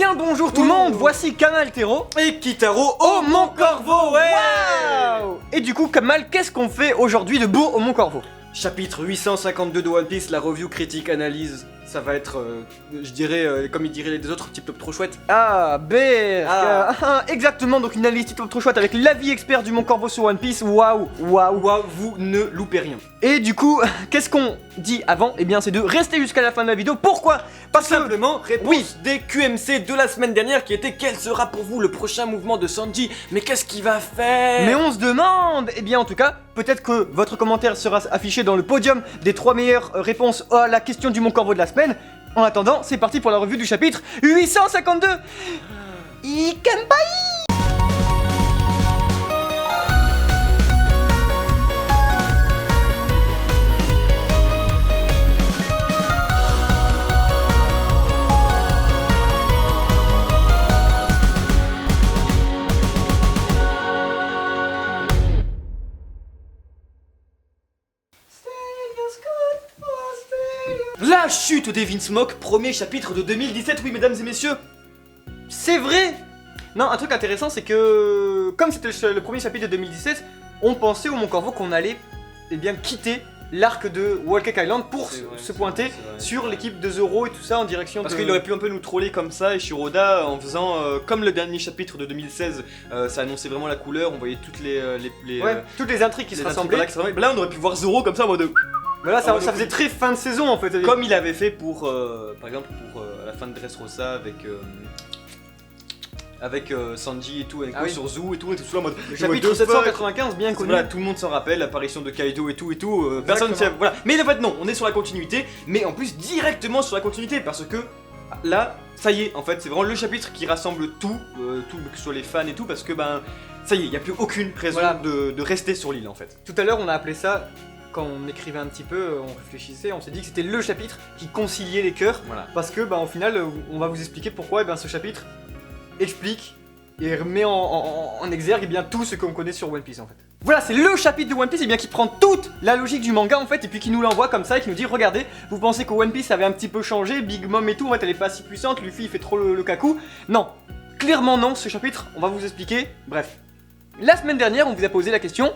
Eh bien bonjour tout le monde, voici Kamal Tero et Kitaro au Mont Corvo, ouais. Wow. Et du coup Kamal, qu'est-ce qu'on fait aujourd'hui de beau au Mont Corvo? Chapitre 852 de One Piece, la review critique analyse. Ça va être, je dirais, comme ils diraient les deux autres, tip top trop chouette. Ah, exactement, donc une analyse tip top trop chouette avec l'avis expert du Mont Corvo sur One Piece. Waouh, vous ne loupez rien. Et du coup, qu'est-ce qu'on dit avant? Eh bien, c'est de rester jusqu'à la fin de la vidéo. Pourquoi? Parce que simplement, réponse des QMC de la semaine dernière qui était: quel sera pour vous le prochain mouvement de Sanji? Mais qu'est-ce qu'il va faire? Mais on se demande. Eh bien, en tout cas, peut-être que votre commentaire sera affiché dans le podium des 3 meilleures réponses à la question du Mont Corvo de la semaine. En attendant, c'est parti pour la revue du chapitre 852. Ikenpai. La chute des Vinsmoke, premier chapitre de 2017, oui mesdames et messieurs. C'est vrai. Non, un truc intéressant, c'est que comme c'était le premier chapitre de 2017, on pensait au Mont Corvo qu'on allait quitter l'arc de Whole Cake Island pour se pointer sur l'équipe de Zoro et tout ça en direction Parce qu'il aurait pu un peu nous troller comme ça, et Shiroda en faisant comme le dernier chapitre de 2016, ça annonçait vraiment la couleur, on voyait toutes toutes les intrigues qui se rassemblaient. Là on aurait pu voir Zoro comme ça en mode... Mais là ça faisait très fin de saison en fait. Comme il avait fait pour, par exemple, pour la fin de Dressrosa avec Sanji et tout, sur Zou et tout, on était tous là en mode... Le chapitre 795, bien connu. Voilà, tout le monde s'en rappelle, l'apparition de Kaido et tout, personne ne sait... Voilà. Mais en fait non, on est sur la continuité, mais en plus directement sur la continuité, parce que là, ça y est, en fait, c'est vraiment le chapitre qui rassemble tout, que ce soit les fans et tout, parce que ça y est, il n'y a plus aucune raison de rester sur l'île en fait. Tout à l'heure on a appelé ça... Quand on écrivait un petit peu, on réfléchissait, on s'est dit que c'était le chapitre qui conciliait les cœurs. Voilà. Parce que, au final, on va vous expliquer pourquoi ce chapitre explique et remet en exergue tout ce qu'on connaît sur One Piece en fait. Voilà, c'est le chapitre de One Piece qui prend toute la logique du manga en fait, et puis qui nous l'envoie comme ça et qui nous dit: regardez, vous pensez que One Piece avait un petit peu changé, Big Mom et tout, en fait elle est pas si puissante, Luffy il fait trop le cacou. Non, clairement non, ce chapitre, on va vous expliquer. Bref, la semaine dernière on vous a posé la question: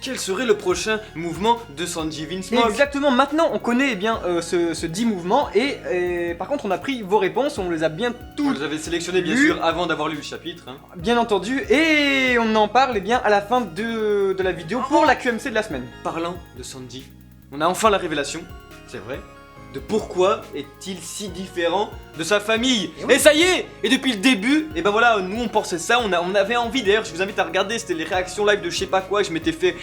quel serait le prochain mouvement de Sanji Vinsmoke? Exactement, maintenant on connaît ce dit mouvement et par contre on a pris vos réponses, on les a bien toutes. Vous les avez sélectionnées bien sûr avant d'avoir lu le chapitre. Bien entendu, et on en parle à la fin de la vidéo pour la QMC de la semaine. Parlant de Sanji, on a enfin la révélation, c'est vrai, de pourquoi est-il si différent de sa famille. Et ça y est. Et depuis le début, et voilà, nous on pensait ça, on avait envie, d'ailleurs je vous invite à regarder, c'était les réactions live de je sais pas quoi, je m'étais fait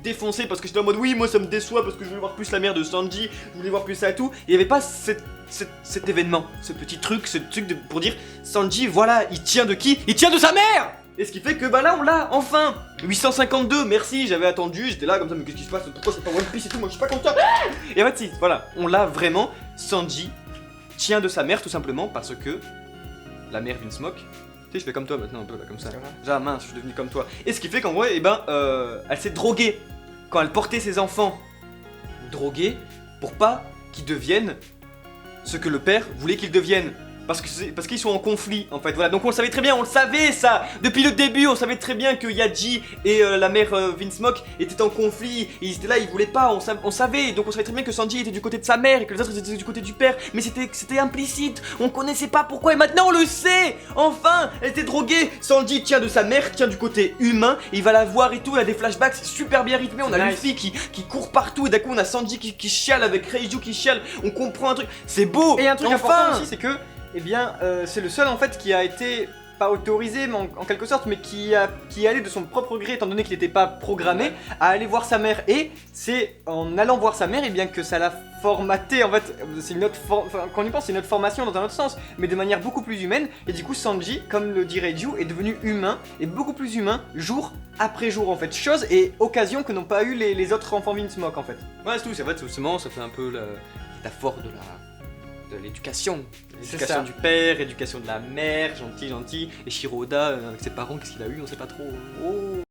défoncer parce que j'étais en mode oui, moi ça me déçoit parce que je voulais voir plus la mère de Sanji, je voulais voir plus ça et tout. Il y avait pas cet événement, ce petit truc, pour dire Sanji, voilà, il tient de qui? Il tient de sa mère. Et ce qui fait que là on l'a enfin. 852, merci, j'avais attendu, j'étais là comme ça, mais qu'est-ce qui se passe? Pourquoi c'est pas One Piece et tout? Moi je suis pas content. Et en fait si, voilà, on l'a vraiment. Sanji tient de sa mère tout simplement parce que la mère Vinsmoke, tu sais, je fais comme toi maintenant un peu là comme ça. Genre mince, je suis devenu comme toi. Et ce qui fait qu'en vrai, elle s'est droguée quand elle portait ses enfants. Droguée pour pas qu'ils deviennent ce que le père voulait qu'ils deviennent. Parce qu'ils sont en conflit en fait, voilà, donc on le savait très bien, on le savait ça. Depuis le début, on savait très bien que Yaji et la mère Vinsmoke étaient en conflit. Ils étaient là, ils voulaient pas, on savait. Donc on savait très bien que Sanji était du côté de sa mère et que les autres étaient du côté du père. Mais c'était implicite, on connaissait pas pourquoi. Et maintenant on le sait. Enfin, elle était droguée. Sanji tient de sa mère, tient du côté humain. Il va la voir et tout, il a des flashbacks, c'est super bien rythmé. On a Luffy qui court partout et d'un coup on a Sanji qui chiale avec Reiju qui chiale. On comprend un truc, c'est beau. Et un truc important aussi, c'est que c'est le seul en fait qui a été pas autorisé mais en quelque sorte, mais qui est allé de son propre gré, étant donné qu'il n'était pas programmé, à aller voir sa mère. Et c'est en allant voir sa mère que ça l'a formaté en fait. C'est une autre quand on y pense, c'est une autre formation dans un autre sens, mais de manière beaucoup plus humaine. Et du coup Sanji, comme le dit Reiju, est devenu humain, et beaucoup plus humain jour après jour en fait, chose et occasion que n'ont pas eu les autres enfants Vinsmoke en fait. Ouais, c'est tout, c'est vrai, justement ça fait un peu la métaphore de l'éducation. L'éducation du père, éducation de la mère, gentil. Et Shiroda, avec ses parents, qu'est-ce qu'il a eu? On sait pas trop. Oh.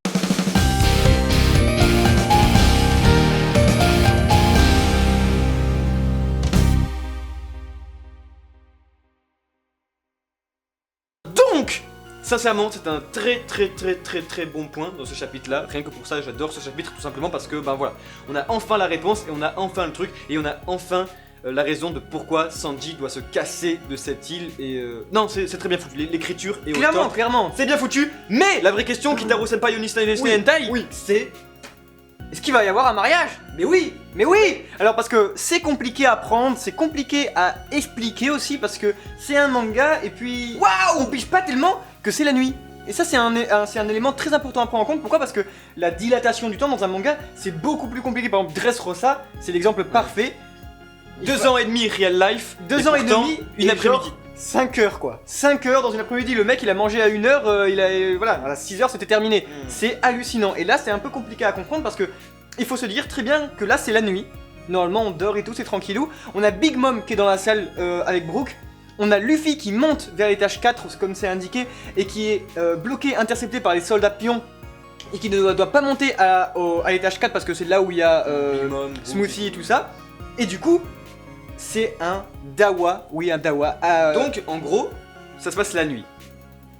sincèrement, c'est un très bon point dans ce chapitre-là. Rien que pour ça, j'adore ce chapitre, tout simplement parce que, ben voilà, on a enfin la réponse et on a enfin le truc et on a enfin la raison de pourquoi Sanji doit se casser de cette île. Et non, c'est très bien foutu. L'écriture est au top. Clairement. C'est bien foutu. Mais la vraie question, Kitaro Senpai Onistai Hentai, Oui. c'est Est-ce qu'il va y avoir un mariage? Mais oui. Alors parce que c'est compliqué à prendre, c'est compliqué à expliquer aussi parce que c'est un manga et puis waouh, on pige pas tellement que c'est la nuit. Et ça c'est un élément très important à prendre en compte. Pourquoi? Parce que la dilatation du temps dans un manga c'est beaucoup plus compliqué. Par exemple Dressrosa, c'est l'exemple parfait. 2 ans et demi real life. 2 ans et demi, une après-midi. 5 heures quoi. 5 heures dans une après-midi, le mec il a mangé à 1 heure, voilà, à 6 heures c'était terminé. C'est hallucinant. Et là c'est un peu compliqué à comprendre parce que il faut se dire très bien que là c'est la nuit. Normalement on dort et tout, c'est tranquillou. On a Big Mom qui est dans la salle avec Brook. On a Luffy qui monte vers l'étage 4 comme c'est indiqué et qui est bloqué, intercepté par les soldats pions. Et qui ne doit pas monter à l'étage 4 parce que c'est là où il y a Smoothie et tout ça. Et du coup, c'est un dawa. Oui, un dawa. Donc, en gros, ça se passe la nuit.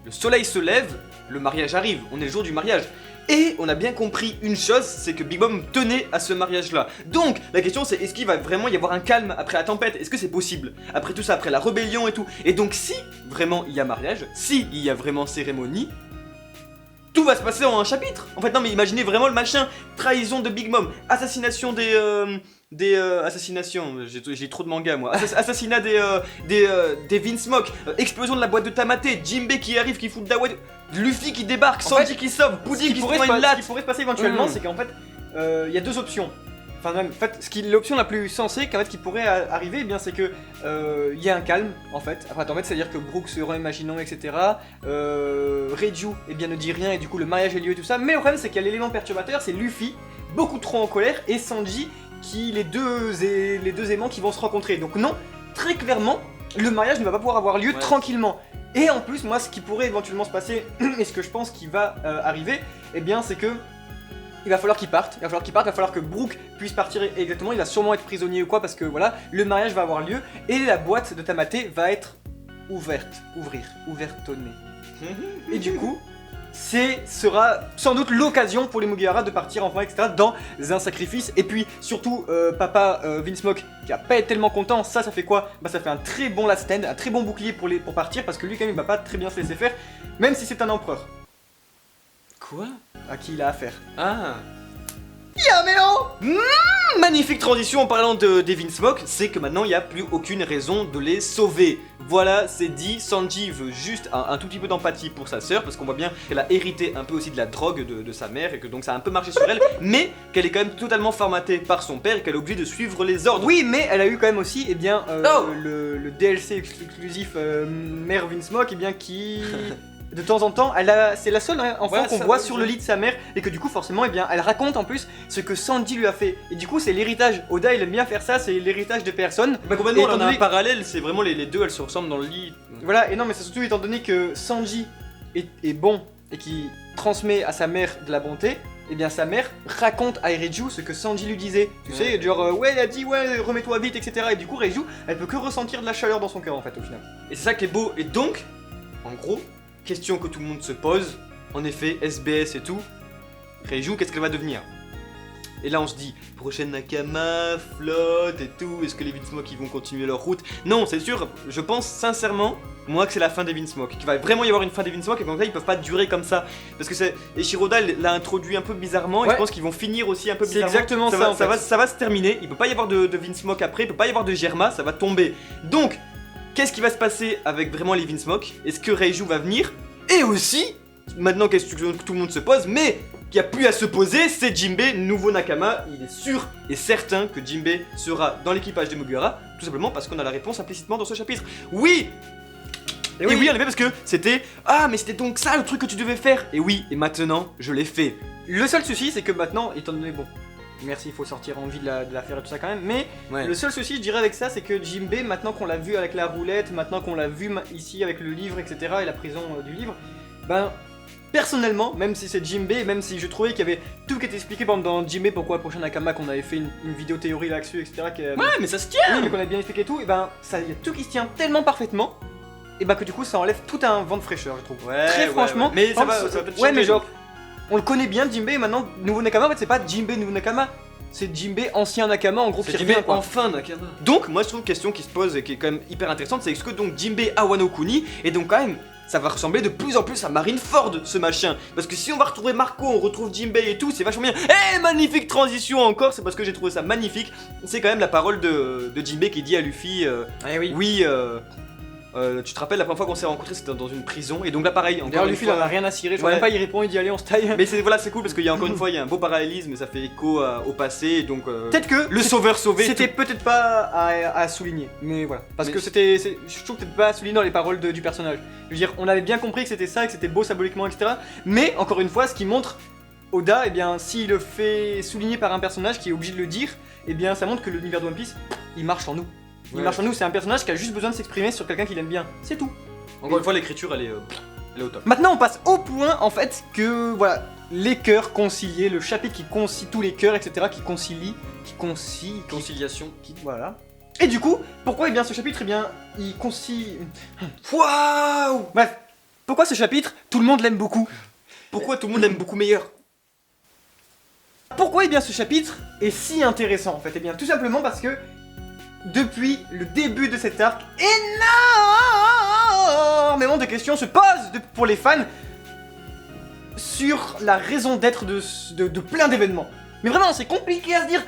Le soleil se lève, le mariage arrive. On est le jour du mariage. Et on a bien compris une chose, c'est que Big Mom tenait à ce mariage-là. Donc, la question c'est, est-ce qu'il va vraiment y avoir un calme après la tempête? Est-ce que c'est possible? Après tout ça, après la rébellion et tout. Et donc, si vraiment il y a mariage, si il y a vraiment cérémonie, tout va se passer en un chapitre. En fait, non, mais imaginez vraiment le machin. Trahison de Big Mom, assassination assassinations, j'ai trop de mangas moi. Assassinat des Vinsmoke, explosion de la boîte de Tamate, Jinbe qui arrive, qui fout le dawa, Luffy qui débarque, Sanji qui sauve, Pudding qui se prend une latte. Ce qui pourrait se passer éventuellement, c'est qu'en fait, il y a 2 options. Enfin, même, en fait, l'option la plus sensée qui pourrait arriver, eh bien, c'est que il y a un calme, en fait. Après, en fait, c'est-à-dire que Brook se rend imaginant, etc. Reiju, eh bien, ne dit rien et du coup, le mariage a lieu et tout ça. Mais le problème, c'est qu'il y a l'élément perturbateur, c'est Luffy, beaucoup trop en colère, et Sanji, les deux aimants qui vont se rencontrer. Donc non, très clairement, le mariage ne va pas pouvoir avoir lieu tranquillement. Et en plus, moi, ce qui pourrait éventuellement se passer, et ce que je pense qui va arriver, eh bien, c'est que il va falloir qu'il parte, il va falloir que Brook puisse partir exactement, il va sûrement être prisonnier ou quoi, parce que voilà, le mariage va avoir lieu, et la boîte de Tamate va être ouvertonnée. Et du coup, sera sans doute l'occasion pour les Mugiwara de partir enfin, etc. dans un sacrifice. Et puis surtout, papa Vinsmoke qui va pas être tellement content, ça fait quoi? Bah ça fait un très bon last stand, un très bon bouclier pour partir, parce que lui quand même il va pas très bien se laisser faire, même si c'est un empereur. Quoi? À qui il a affaire. Ah. Yeah, mais non. Magnifique transition en parlant des Vinsmoke, c'est que maintenant il n'y a plus aucune raison de les sauver. Voilà, c'est dit, Sanji veut juste un tout petit peu d'empathie pour sa sœur, parce qu'on voit bien qu'elle a hérité un peu aussi de la drogue de sa mère, et que donc ça a un peu marché sur elle, mais qu'elle est quand même totalement formatée par son père, et qu'elle est obligée de suivre les ordres. Oui, mais elle a eu quand même aussi, eh bien, le DLC exclusif Mère Vinsmoke, eh bien, qui... De temps en temps, c'est la seule enfant qu'on voit sur le lit de sa mère, et que du coup forcément, eh bien, elle raconte en plus ce que Sanji lui a fait. Et du coup, c'est l'héritage. Oda, il aime bien faire ça, c'est l'héritage des personnes. Bah complètement, on a un parallèle, c'est vraiment les deux, elles se ressemblent dans le lit. Voilà, et non, mais c'est surtout étant donné que Sanji est bon et qui transmet à sa mère de la bonté. Et bien sa mère raconte à Reiju ce que Sanji lui disait. Tu sais, genre ouais, elle a dit ouais, remets-toi vite, etc. Et du coup, Reiju, elle peut que ressentir de la chaleur dans son cœur en fait au final. Et c'est ça qui est beau. Et donc, en gros, question que tout le monde se pose, en effet, SBS et tout, Reiju, qu'est-ce qu'elle va devenir? Et là on se dit, prochaine Nakama, flotte et tout, est-ce que les Vinsmoke ils vont continuer leur route? Non, c'est sûr, je pense sincèrement, moi que c'est la fin des Vinsmoke, qu'il va vraiment y avoir une fin des Vinsmoke, et comme ça ils peuvent pas durer comme ça. Parce que Shiroda l'a introduit un peu bizarrement, et je pense qu'ils vont finir aussi un peu bizarrement. C'est exactement ça, ça va se terminer, il peut pas y avoir de Vinsmoke après, il peut pas y avoir de Germa, ça va tomber. Donc, qu'est-ce qui va se passer avec vraiment les Vinsmoke? Est-ce que Reiju va venir? Et aussi, maintenant question que tout le monde se pose, mais qui a plus à se poser, c'est Jinbe, nouveau Nakama. Il est sûr et certain que Jinbe sera dans l'équipage des Mugiwara, tout simplement parce qu'on a la réponse implicitement dans ce chapitre. Oui! Et oui, en effet, parce que c'était ah, mais c'était donc ça le truc que tu devais faire. Et oui, et maintenant, je l'ai fait. Le seul souci, c'est que maintenant, étant donné, bon, merci, il faut sortir en vie de la faire et tout ça quand même, mais le seul souci, je dirais, avec ça, c'est que Jinbe, maintenant qu'on l'a vu avec la roulette, maintenant qu'on l'a vu ici avec le livre, etc., et la prison du livre, ben, personnellement, même si c'est Jinbe, même si je trouvais qu'il y avait tout qui était expliqué dans Jinbe, pourquoi le prochain Nakama, qu'on avait fait une vidéo théorie là-dessus, etc., ouais, mais ça se tient! Oui, mais qu'on a bien expliqué tout, et ben, il y a tout qui se tient tellement parfaitement et bah que du coup ça enlève tout un vent de fraîcheur, je trouve. Ouais, Très ouais, franchement. ouais. Mais ça par va, exemple, ça va peut-être ouais, changer, mais genre, donc. on le connaît bien, Jinbei, et maintenant, nouveau Nakama, en fait, c'est pas Jinbei nouveau Nakama, c'est Jinbei ancien Nakama, en gros, C'est qui Jinbei revient, quoi. enfin Nakama. Donc moi je trouve une question qui se pose et qui est quand même hyper intéressante, c'est est-ce que donc Jinbei a Wano Kuni et donc quand même ça va ressembler de plus en plus à Marineford ce machin. Parce que si on va retrouver Marco, on retrouve Jinbei et tout, c'est vachement bien. Eh magnifique transition encore, c'est parce que j'ai trouvé ça magnifique. C'est quand même la parole de Jinbei qui dit à Luffy Eh oui. oui tu te rappelles la première fois qu'on s'est rencontrés c'était dans une prison et donc là pareil encore D'ailleurs, une Luffy, fois, il en a rien à cirer, je vois Ouais. même pas, il répond, il dit allez, on se taille. mais c'est voilà c'est cool parce qu'il y a encore une fois il y a un beau parallélisme, ça fait écho au passé et donc Peut-être que le sauveur sauvé. c'était peut-être pas à souligner, mais voilà. Parce Mais que je trouve peut-être pas à souligner dans les paroles du personnage. Je veux dire, on avait bien compris que c'était ça, que c'était beau symboliquement, etc. Mais encore une fois, ce qui montre Oda, eh bien, s'il le fait souligner par un personnage qui est obligé de le dire, eh bien, ça montre que l'univers de One Piece, il marche en nous. Il Ouais. marche en nous, c'est un personnage qui a juste besoin de s'exprimer sur quelqu'un qu'il aime bien. C'est tout. Encore une fois l'écriture elle est au top. Maintenant, on passe au point, en fait, que, voilà, les cœurs conciliés, le chapitre qui concilie tous les cœurs, etc., qui concilie, Conciliation. voilà. Et du coup, pourquoi, eh bien, ce chapitre, eh bien, il concilie... Waouh. Bref, pourquoi ce chapitre, tout le monde l'aime beaucoup? Pourquoi tout le monde l'aime beaucoup meilleur? Pourquoi, eh bien, ce chapitre est si intéressant, en fait? Eh bien, tout simplement parce que, depuis le début de cet arc, énormément de questions se posent pour les fans sur la raison d'être de plein d'événements. Mais vraiment, c'est compliqué à se dire,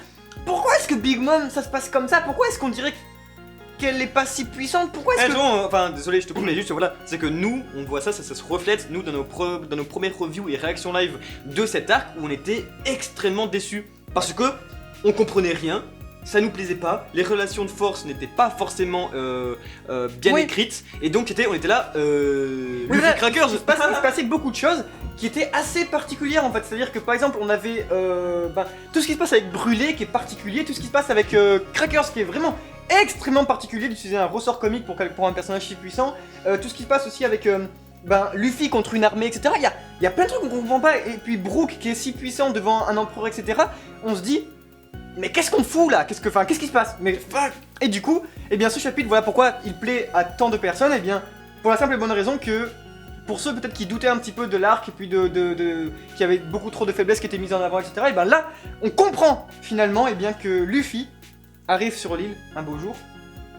pourquoi est-ce que Big Mom, ça se passe comme ça? Pourquoi est-ce qu'on dirait qu'elle est pas si puissante? Pourquoi est-ce que... Enfin, désolé, je te coupe, mais juste voilà, c'est que nous, on voit ça se reflète, nous, dans nos premières reviews et réactions live de cet arc, où on était extrêmement déçus. Parce que, on comprenait rien, ça nous plaisait pas, les relations de force n'étaient pas forcément bien Oui. écrites, et donc on était là, Oui, Luffy là, Crackers, il se passait beaucoup de choses qui étaient assez particulières en fait. C'est-à-dire que par exemple, on avait tout ce qui se passe avec Brûlé qui est particulier, tout ce qui se passe avec Crackers qui est vraiment extrêmement particulier, d'utiliser un ressort comique pour un personnage si puissant, tout ce qui se passe aussi avec Luffy contre une armée, etc. Il y a plein de trucs qu'on comprend pas, et puis Brook qui est si puissant devant un empereur, etc. On se dit, mais qu'est-ce qu'on fout là? Qu'est-ce qui se passe? Mais fuck! Et du coup, eh bien ce chapitre, voilà pourquoi il plaît à tant de personnes, eh bien pour la simple et bonne raison que pour ceux peut-être qui doutaient un petit peu de l'arc et puis qu'il y avait beaucoup trop de faiblesses qui étaient mises en avant, etc. Et bien là, on comprend finalement eh bien, que Luffy arrive sur l'île un beau jour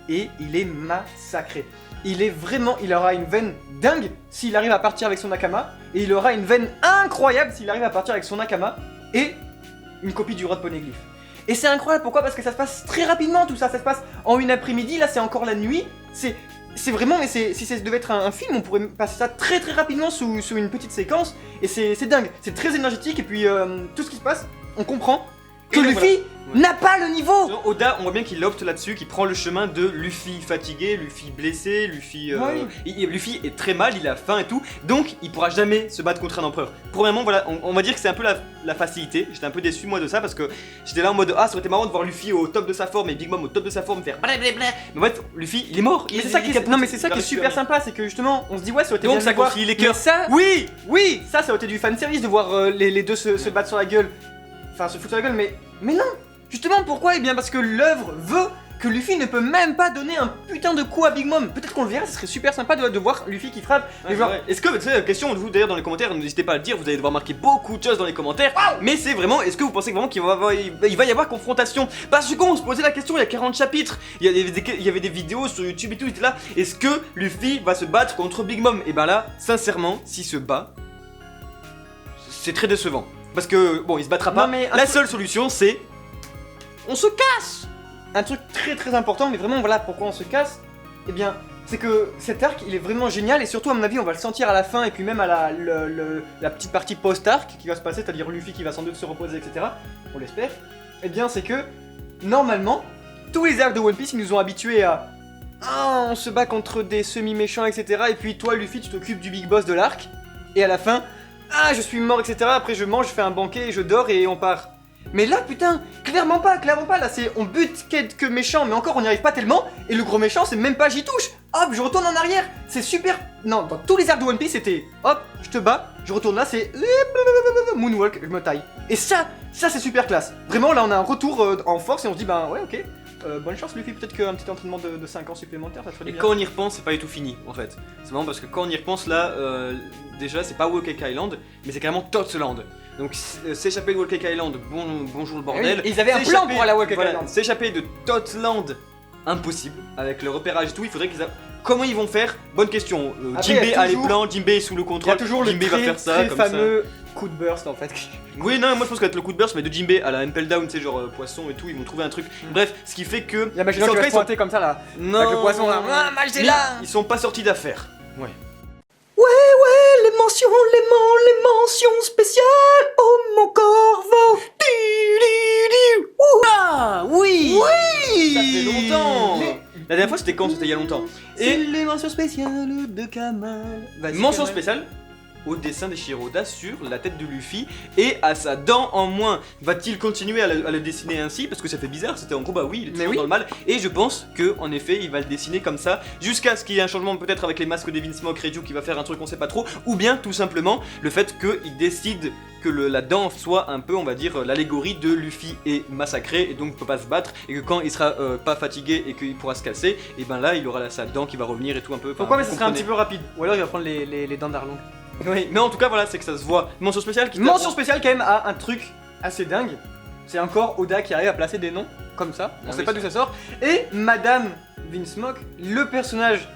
et il est massacré. Il aura une veine dingue s'il arrive à partir avec son Nakama, et il aura une veine incroyable s'il arrive à partir avec son Nakama et une copie du Rod Poneglyph. Et c'est incroyable, pourquoi? Parce que ça se passe très rapidement tout ça, ça se passe en une après-midi, là c'est encore la nuit, c'est vraiment, mais si ça devait être un film, on pourrait passer ça très très rapidement sous une petite séquence, et c'est dingue, c'est très énergétique, et puis tout ce qui se passe, on comprend que Et donc, Luffy voilà. n'a pas le niveau. Donc, Oda, on voit bien qu'il opte là-dessus, qu'il prend le chemin de Luffy fatigué, Luffy blessé, Luffy. Oui. Luffy est très mal, il a faim et tout, donc il pourra jamais se battre contre un empereur. Premièrement, voilà, on va dire que c'est un peu la facilité. J'étais un peu déçu moi de ça parce que j'étais là en mode ah, ça aurait été marrant de voir Luffy au top de sa forme et Big Mom au top de sa forme faire blablabla. Mais en fait, Luffy, il est mort. Mais c'est ça qui est super sympa, c'est que justement, on se dit ouais, ça aurait été Donc bien ça de voir, concilie les mais cœurs. ça, Oui. ça aurait été du fanservice de voir les deux se battre sur la gueule, enfin se foutre sur la gueule, mais non. Justement, pourquoi? Eh bien parce que l'œuvre veut que Luffy ne peut même pas donner un putain de coup à Big Mom. Peut-être qu'on le verra, ce serait super sympa de voir Luffy qui frappe. Ouais, mais genre, est-ce que, tu sais, question, vous d'ailleurs dans les commentaires, n'hésitez pas à le dire, vous allez devoir marquer beaucoup de choses dans les commentaires. Mais c'est vraiment, est-ce que vous pensez vraiment qu'il va y avoir confrontation? Parce que quand on se posait la question il y a 40 chapitres, il y avait des vidéos sur YouTube et tout, il était là, est-ce que Luffy va se battre contre Big Mom? Et ben là, sincèrement, s'il se bat, c'est très décevant. Parce que, bon, il se battra pas, Non, mais la seule solution c'est... On se casse. un truc très très important, mais vraiment voilà pourquoi on se casse, eh bien c'est que cet arc il est vraiment génial, et surtout à mon avis on va le sentir à la fin, et puis même à la petite partie post-arc qui va se passer, c'est-à-dire Luffy qui va sans doute se reposer, etc. On l'espère. Eh bien c'est que normalement tous les arcs de One Piece ils nous ont habitués à on se bat contre des semi-méchants, etc. Et puis toi Luffy tu t'occupes du big boss de l'arc, et à la fin je suis mort, etc. Après je mange, je fais un banquet, et je dors et on part. Mais là, putain, clairement pas, là c'est on bute quelques méchants, mais encore on n'y arrive pas tellement, et le gros méchant c'est même pas j'y touche, hop, je retourne en arrière, c'est super. Non, dans tous les arcs de One Piece c'était hop, je te bats, je retourne là, c'est moonwalk, je me taille. Et ça c'est super classe. Vraiment là on a un retour en force et on se dit ouais ok, bonne chance Luffy, peut-être qu'un petit entraînement de 5 ans supplémentaire, ça te ferait Et du bien. quand on y repense, c'est pas du tout fini en fait. C'est marrant parce que quand on y repense là, déjà c'est pas Whole Cake Island, mais c'est carrément Totland. Donc s'échapper de Whole Cake Island, bonjour le bordel. Oui, ils avaient un plan S'échapper- pour aller à Whole Cake voilà, Island. S'échapper de Totland, impossible. Avec le repérage et tout, il faudrait qu'ils Comment ils vont faire? Bonne question. Après, il y Jinbei a a les toujours- plans, Jinbei est sous le Il y contrôle. a toujours le Jinbei va faire ça très comme fameux coup de burst en fait. ça. Oui, non, moi je pense que ça va être le coup de burst, mais de Jinbei à la Impel Down, tu sais, genre poisson et tout, ils vont trouver un truc. Bref, ce qui fait que. Il y a Magellan qui va se pointer comme ça là. Non, Avec le poisson là. Ah, Magellan. Ils sont pas sortis d'affaire. Ouais. Les mentions spéciales. Oh mon corbeau. Ah oui. Oui. Ça fait longtemps. La dernière fois c'était quand? C'était il y a longtemps. Et Et les mentions spéciales de Kamal. Vas-y, mention Kamal. spéciale au dessin des Shiroda sur la tête de Luffy et à sa dent en moins. Va-t-il continuer à le dessiner ainsi? Parce que ça fait bizarre, c'était en gros bah oui, il est toujours oui. dans le mal. Et je pense que en effet il va le dessiner comme ça jusqu'à ce qu'il y ait un changement peut-être avec les masques des Vinsmoke, Reiju qui va faire un truc qu'on sait pas trop. Ou bien tout simplement le fait qu'il décide que la dent soit un peu on va dire l'allégorie de Luffy est massacré et donc peut pas se battre. Et que quand il sera pas fatigué et qu'il pourra se casser, et ben là il aura sa dent qui va revenir et tout un peu. Pourquoi? Mais vous ça serait un comprenez. petit peu rapide. Ou alors il va prendre les dents d'Arlong. Oui, mais en tout cas voilà, c'est que ça se voit. Mention spéciale qui Mention spéciale quand même à un truc assez dingue. C'est encore Oda qui arrive à placer des noms comme ça. On Ah sait oui, pas d'où ça sort. Et Madame Vinsmoke, le personnage,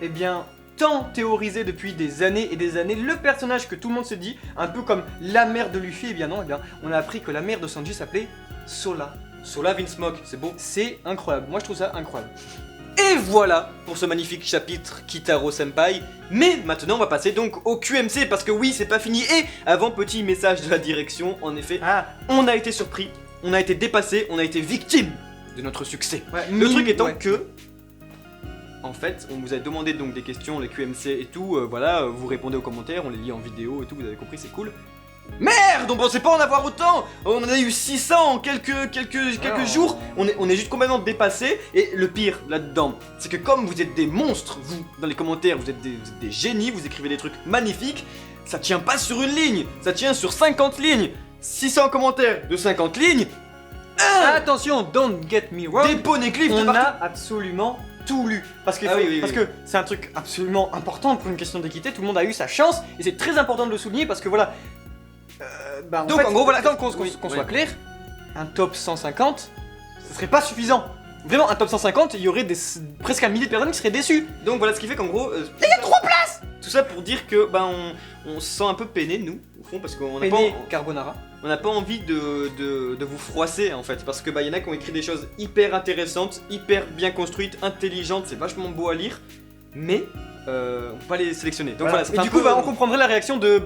eh bien, tant théorisé depuis des années et des années, le personnage que tout le monde se dit, un peu comme la mère de Luffy, eh bien non, eh bien, on a appris que la mère de Sanji s'appelait Sola. Sola Vinsmoke, c'est beau. C'est incroyable. Moi je trouve ça incroyable. Et voilà pour ce magnifique chapitre Kitaro Senpai. Mais maintenant on va passer donc au QMC parce que oui c'est pas fini. Et avant petit message de la direction, en effet, Ah, on a été surpris, on a été dépassé, on a été victime de notre succès. ouais, Le truc étant ouais. que, en fait, on vous a demandé donc des questions, les QMC et tout, voilà, vous répondez aux commentaires, on les lit en vidéo et tout, vous avez compris, c'est cool. Merde, on pensait pas en avoir autant. On en a eu 600 en quelques Alors, jours. On est juste complètement dépassé. Et le pire là-dedans, c'est que comme vous êtes des monstres, vous, dans les commentaires, vous êtes des génies, vous écrivez des trucs magnifiques, ça tient pas sur une ligne, ça tient sur 50 lignes. 600 commentaires de 50 lignes, Attention, don't get me wrong. des poneyclips de On partout. a absolument tout lu. Parce que Ah oui, oui, parce oui. que c'est un truc absolument important pour une question d'équité. Tout le monde a eu sa chance. Et c'est très important de le souligner parce que voilà. Donc, en gros, voilà. attends qu'on Oui, qu'on oui. soit clair, un top 150, ce serait pas suffisant. Vraiment, un top 150, il y aurait presque 1 millier de personnes qui seraient déçues. Donc voilà ce qui fait qu'en gros. Il y a 3 places. Tout ça pour dire que on se sent un peu peiné nous au fond parce qu'on n'a pas, Penne Carbonara. on n'a pas envie de vous froisser en fait parce que y en a qui ont écrit des choses hyper intéressantes, hyper bien construites, intelligentes, c'est vachement beau à lire, mais on peut pas les sélectionner. Donc voilà, ça Et fait du un coup, peu- on comprendrait la réaction de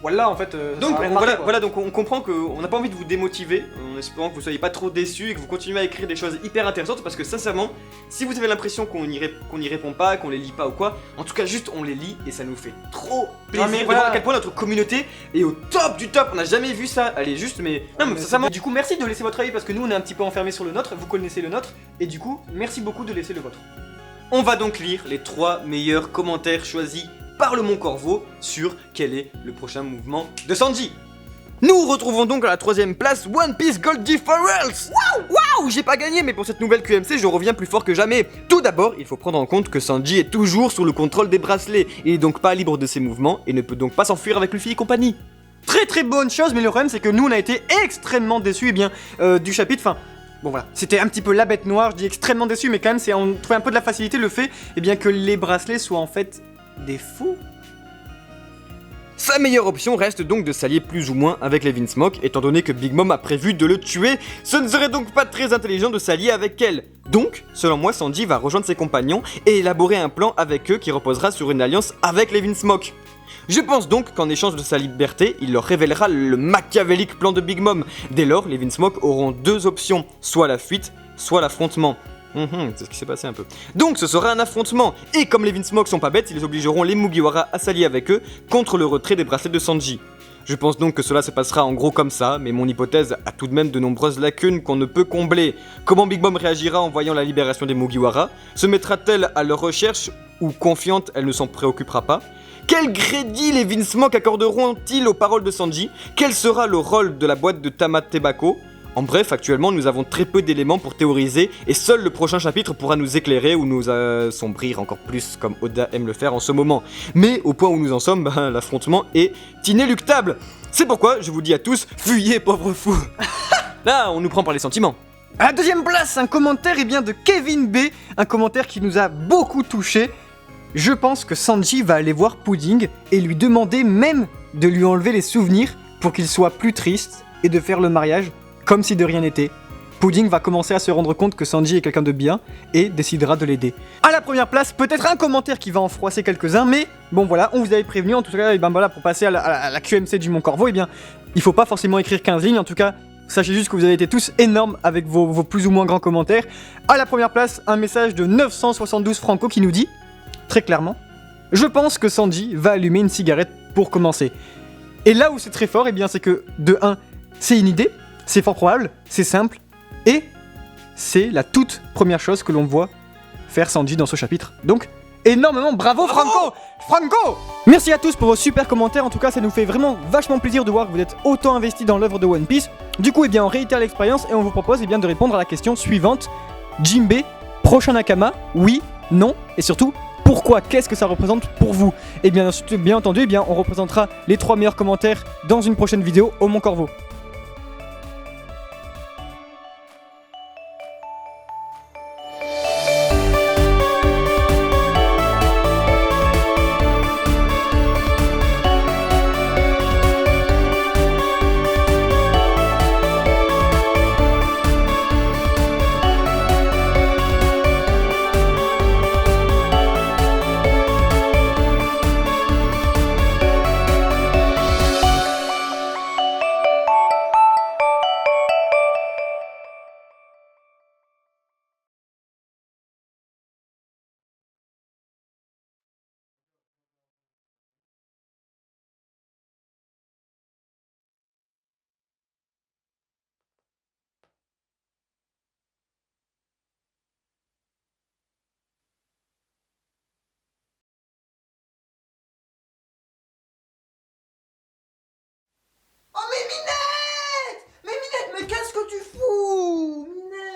voilà en fait. ça donc a rien voilà, marqué, quoi. voilà, donc on comprend qu'on n'a pas envie de vous démotiver en espérant que vous soyez pas trop déçus et que vous continuez à écrire des choses hyper intéressantes parce que sincèrement, si vous avez l'impression qu'on n'y répond pas, qu'on les lit pas ou quoi, en tout cas juste on les lit et ça nous fait trop plaisir mais de voilà. voir à quel point notre communauté est au top du top. On n'a jamais vu ça. Elle est juste mais non mais sincèrement. Du coup, merci de laisser votre avis parce que nous on est un petit peu enfermés sur le nôtre. Vous connaissez le nôtre et du coup, merci beaucoup de laisser le vôtre. On va donc lire les 3 meilleurs commentaires choisis par le Mont Corvo sur quel est le prochain mouvement de Sanji. Nous retrouvons donc à la 3ème place One Piece Gold Difference. Waouh, j'ai pas gagné, mais pour cette nouvelle QMC, je reviens plus fort que jamais. Tout d'abord, il faut prendre en compte que Sanji est toujours sous le contrôle des bracelets. Il est donc pas libre de ses mouvements et ne peut donc pas s'enfuir avec Luffy et compagnie. Très très bonne chose, mais le problème c'est que nous on a été extrêmement déçus du chapitre. Enfin, bon voilà, c'était un petit peu la bête noire. Je dis extrêmement déçus, mais quand même, on trouvait un peu de la facilité le fait que les bracelets soient en fait des faux. Sa meilleure option reste donc de s'allier plus ou moins avec les Vinsmoke, étant donné que Big Mom a prévu de le tuer. Ce ne serait donc pas très intelligent de s'allier avec elle. Donc, selon moi, Sanji va rejoindre ses compagnons et élaborer un plan avec eux qui reposera sur une alliance avec les Vinsmoke. Je pense donc qu'en échange de sa liberté, il leur révélera le machiavélique plan de Big Mom. Dès lors, les Vinsmoke auront 2 options, soit la fuite, soit l'affrontement. C'est ce qui s'est passé un peu. Donc ce sera un affrontement, et comme les Vinsmoke sont pas bêtes, ils obligeront les Mugiwara à s'allier avec eux contre le retrait des bracelets de Sanji. Je pense donc que cela se passera en gros comme ça, mais mon hypothèse a tout de même de nombreuses lacunes qu'on ne peut combler. Comment Big Mom réagira en voyant la libération des Mugiwara? Se mettra-t-elle à leur recherche, ou confiante, elle ne s'en préoccupera pas? Quel crédit les Vinsmoke accorderont-ils aux paroles de Sanji? Quel sera le rôle de la boîte de Tama Tebako? En bref, actuellement nous avons très peu d'éléments pour théoriser et seul le prochain chapitre pourra nous éclairer ou nous assombrir encore plus comme Oda aime le faire en ce moment. Mais au point où nous en sommes, l'affrontement est inéluctable. C'est pourquoi je vous dis à tous, fuyez pauvres fous. Là, on nous prend par les sentiments. À la deuxième place, un commentaire de Kevin B, un commentaire qui nous a beaucoup touché. Je pense que Sanji va aller voir Pudding et lui demander même de lui enlever les souvenirs pour qu'il soit plus triste et de faire le mariage comme si de rien n'était. Pudding va commencer à se rendre compte que Sanji est quelqu'un de bien et décidera de l'aider. À la première place, peut-être un commentaire qui va en froisser quelques-uns, mais bon voilà, on vous avait prévenu. En tout cas, et ben voilà, pour passer à la QMC du Mont Corvo, et bien, il faut pas forcément écrire 15 lignes. En tout cas, sachez juste que vous avez été tous énormes avec vos plus ou moins grands commentaires. À la première place, un message de 972 Franco qui nous dit, très clairement, je pense que Sanji va allumer une cigarette pour commencer. Et là où c'est très fort, et bien c'est que, de 1, c'est une idée, c'est fort probable, c'est simple, et c'est la toute première chose que l'on voit faire Sanji dans ce chapitre. Donc, énormément bravo Franco. Franco. Merci à tous pour vos super commentaires, en tout cas ça nous fait vraiment vachement plaisir de voir que vous êtes autant investis dans l'œuvre de One Piece. Du coup, eh bien, on réitère l'expérience et on vous propose de répondre à la question suivante. Jinbei, prochain Nakama, oui, non, et surtout, pourquoi? Qu'est-ce que ça représente pour vous? Et bien entendu, on représentera les 3 meilleurs commentaires dans une prochaine vidéo au Mont Corvo.